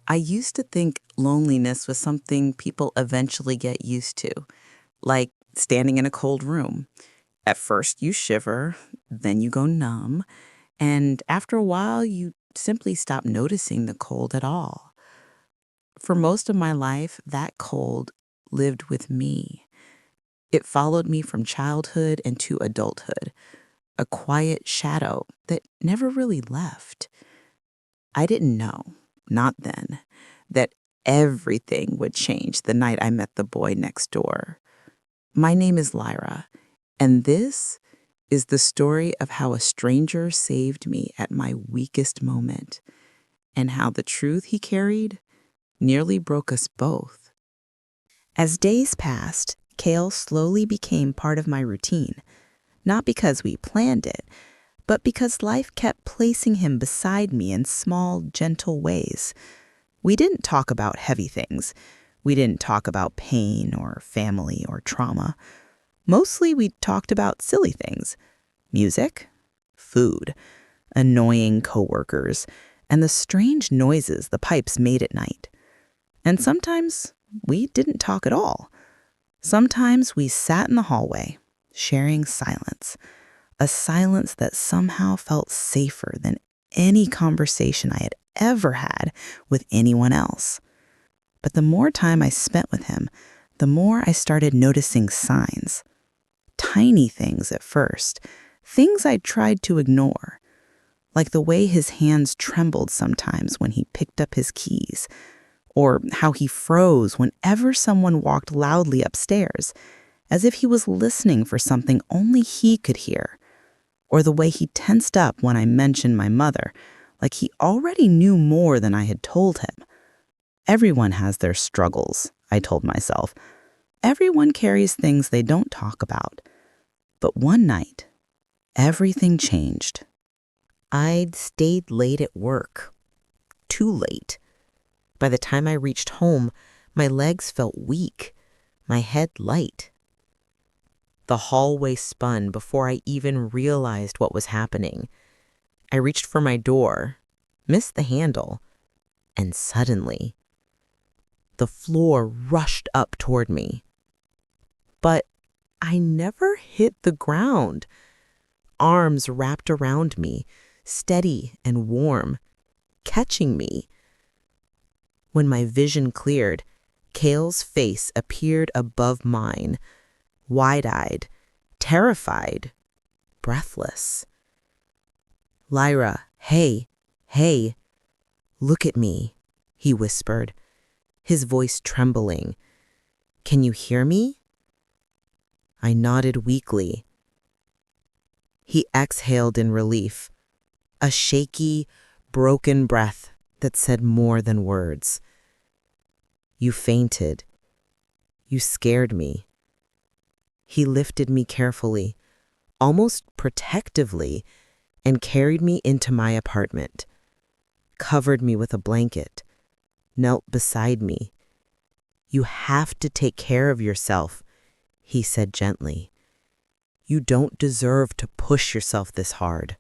I used to think loneliness was something people eventually get used to, like standing in a cold room. At first, you shiver, then you go numb, and after a while, you simply stop noticing the cold at all. For most of my life, that cold lived with me. It followed me from childhood into adulthood, a quiet shadow that never really left. I didn't know, not then, that everything would change the night I met the boy next door. My name is Lyra, and this is the story of how a stranger saved me at my weakest moment, and how the truth he carried nearly broke us both. As days passed, Kael slowly became part of my routine, not because we planned it, but because life kept placing him beside me in small, gentle ways. We didn't talk about heavy things. We didn't talk about pain or family or trauma. Mostly we talked about silly things: music, food, annoying coworkers, and the strange noises the pipes made at night. And sometimes we didn't talk at all. Sometimes we sat in the hallway, sharing silence, a silence that somehow felt safer than any conversation I had ever had with anyone else. But the more time I spent with him, the more I started noticing signs. Tiny things at first, things I'd tried to ignore, like the way his hands trembled sometimes when he picked up his keys, or how he froze whenever someone walked loudly upstairs, as if he was listening for something only he could hear, or the way he tensed up when I mentioned my mother, like he already knew more than I had told him. Everyone has their struggles, I told myself. Everyone carries things they don't talk about. But one night, everything changed. I'd stayed late at work. Too late. By the time I reached home, my legs felt weak, my head light. The hallway spun before I even realized what was happening. I reached for my door, missed the handle, and suddenly, the floor rushed up toward me. But I never hit the ground. Arms wrapped around me, steady and warm, catching me. When my vision cleared, Kael's face appeared above mine, wide-eyed, terrified, breathless. "Lyra, hey, hey, look at me," he whispered, his voice trembling. "Can you hear me?" I nodded weakly. He exhaled in relief, a shaky, broken breath that said more than words. "You fainted. You scared me." He lifted me carefully, almost protectively, and carried me into my apartment, covered me with a blanket, knelt beside me. "You have to take care of yourself," he said gently. "You don't deserve to push yourself this hard."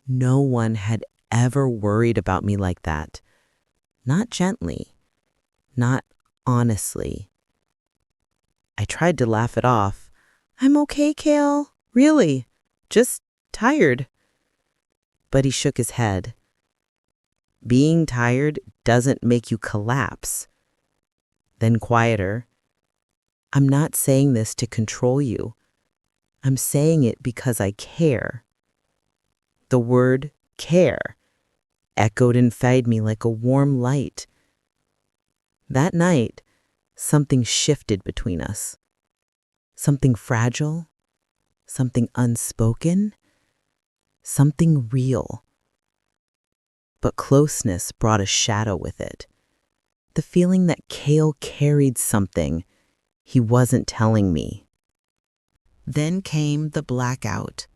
No one had ever worried about me like that. Not gently, not honestly. I tried to laugh it off. "I'm okay, Kael. Really. Just tired." But he shook his head. "Being tired doesn't make you collapse." Then quieter, "I'm not saying this to control you. I'm saying it because I care." The word care echoed inside me like a warm light. That night, something shifted between us. Something fragile, something unspoken, something real. But closeness brought a shadow with it. The feeling that Kael carried something he wasn't telling me. Then came the blackout.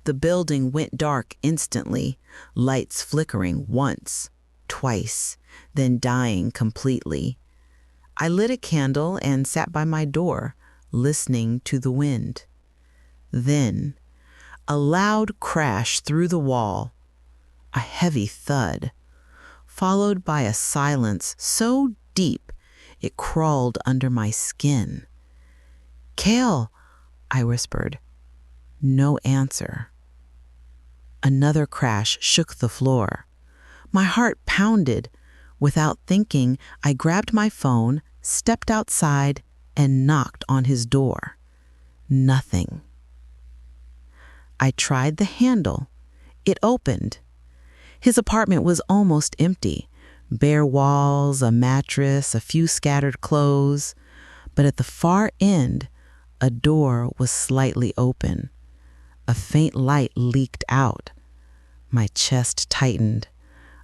The building went dark instantly, lights flickering once, twice, then dying completely. I lit a candle and sat by my door, listening to the wind. Then, a loud crash through the wall, a heavy thud, followed by a silence so deep it crawled under my skin. "Kael," I whispered. No answer. Another crash shook the floor. My heart pounded. Without thinking, I grabbed my phone, stepped outside, and knocked on his door. Nothing. I tried the handle. It opened. His apartment was almost empty. Bare walls, a mattress, a few scattered clothes. But at the far end, a door was slightly open. A faint light leaked out. My chest tightened.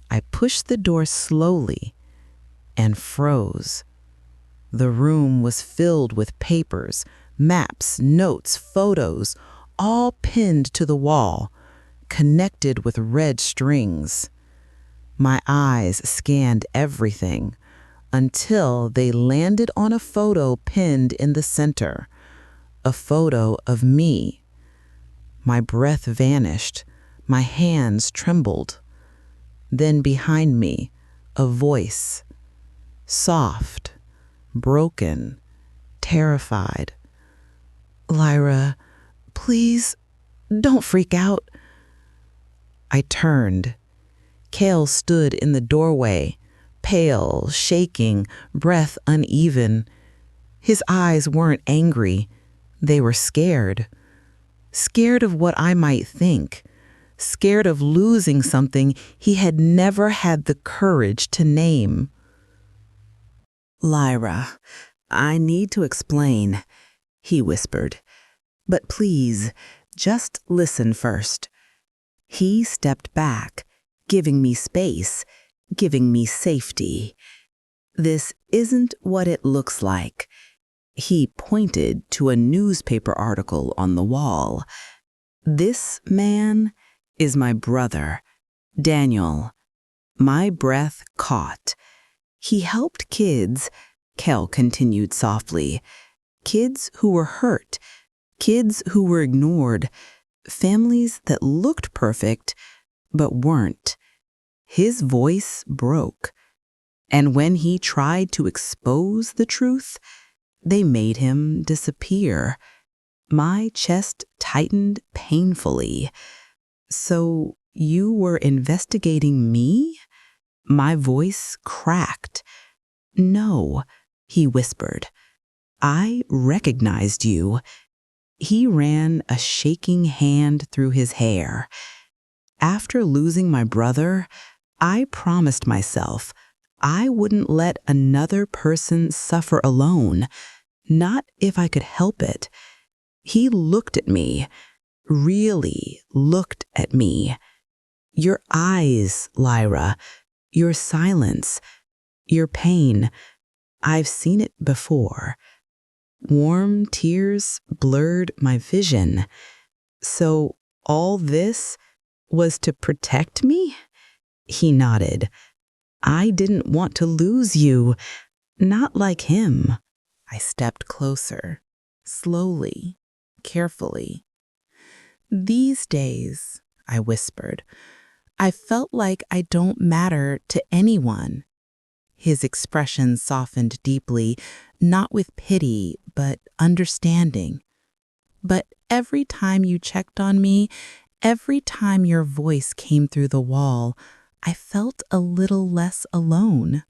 I pushed the door slowly and froze. The room was filled with papers, maps, notes, photos, all pinned to the wall, connected with red strings. My eyes scanned everything until they landed on a photo pinned in the center, a photo of me. My breath vanished. My hands trembled. Then behind me, a voice, soft, broken, terrified. "Lyra, please, don't freak out." I turned. Kael stood in the doorway, pale, shaking, breath uneven. His eyes weren't angry. They were scared. Scared of what I might think. Scared of losing something he had never had the courage to name. "Lyra, I need to explain," he whispered. "But please, just listen first." He stepped back, giving me space, giving me safety. "This isn't what it looks like." He pointed to a newspaper article on the wall. "This man is my brother, Daniel." My breath caught. "He helped kids," Kael continued softly. "Kids who were hurt, kids who were ignored, families that looked perfect but weren't." His voice broke. And when he tried to expose the truth, they made him disappear. My chest tightened painfully. "So you were investigating me?" My voice cracked. "No," he whispered. "I recognized you." He ran a shaking hand through his hair. "After losing my brother, I promised myself I wouldn't let another person suffer alone, not if I could help it." He looked at me, really looked at me. "Your eyes, Lyra, your silence, your pain. I've seen it before." Warm tears blurred my vision. "So all this was to protect me?" He nodded. "I didn't want to lose you. Not like him." I stepped closer, slowly, carefully. "These days," I whispered, "I felt like I don't matter to anyone." His expression softened deeply, not with pity, but understanding. "But every time you checked on me, every time your voice came through the wall, I felt a little less alone."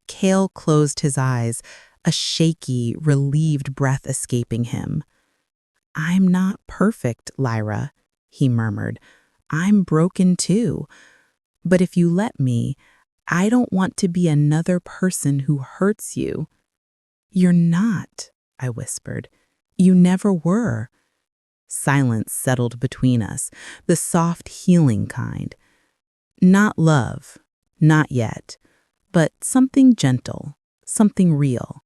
Kael closed his eyes, a shaky, relieved breath escaping him. "I'm not perfect, Lyra," he murmured. "I'm broken too. But if you let me, I don't want to be another person who hurts you." "You're not," I whispered. "You never were." Silence settled between us, the soft, healing kind. Not love, not yet, but something gentle, something real,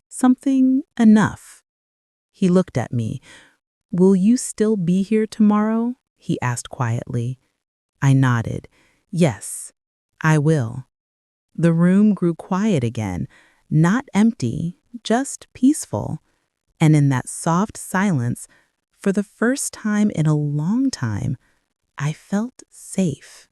something enough. He looked at me. "Will you still be here tomorrow?" he asked quietly. I nodded. "Yes, I will." The room grew quiet again, not empty, just peaceful. And in that soft silence, for the first time in a long time, I felt safe.